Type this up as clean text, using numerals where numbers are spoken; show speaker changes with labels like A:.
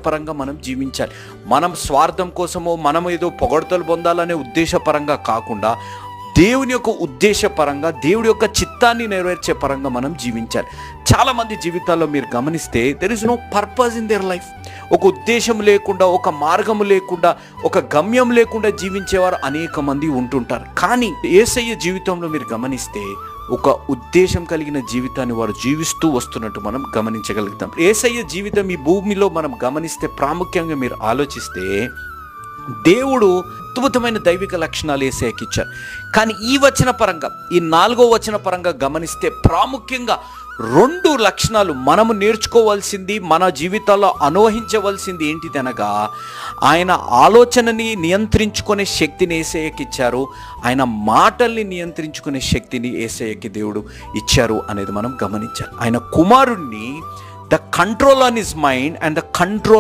A: పరంగా మనం జీవించాలి. మనం స్వార్థం కోసమో మనం ఏదో పొగడ్తలు పొందాలనే ఉద్దేశపరంగా కాకుండా దేవుని యొక్క ఉద్దేశపరంగా, దేవుడి యొక్క చిత్తాన్ని నెరవేర్చే పరంగా మనం జీవించాలి. చాలామంది జీవితాల్లో మీరు గమనిస్తే there is no purpose in their life. ఒక ఉద్దేశం లేకుండా, ఒక మార్గం లేకుండా, ఒక గమ్యం లేకుండా జీవించేవారు అనేక మంది ఉంటుంటారు. కానీ యేసయ్య జీవితంలో మీరు గమనిస్తే ఒక ఉద్దేశం కలిగిన జీవితాన్ని వారు జీవిస్తూ వస్తున్నట్టు మనం గమనించగలుగుతాం. యేసయ్య జీవితం ఈ భూమిలో మనం గమనిస్తే, ప్రాముఖ్యంగా మీరు ఆలోచిస్తే, దేవుడు అద్భుతమైన దైవిక లక్షణాలు యేసయ్యకి ఇచ్చారు. కానీ ఈ వచన పరంగా, ఈ 4వ వచన పరంగా గమనిస్తే ప్రాముఖ్యంగా 2 లక్షణాలు మనము నేర్చుకోవాల్సింది, మన జీవితాల్లో అనువహించవలసింది ఏంటిదనగా, ఆయన ఆలోచనని నియంత్రించుకునే శక్తిని యేసయ్యకి ఇచ్చారు, ఆయన మాటల్ని నియంత్రించుకునే శక్తిని యేసయ్యకి దేవుడు ఇచ్చారు అనేది మనం గమనించాలి. ఆయన కుమారుణ్ణి the control on his mind and the control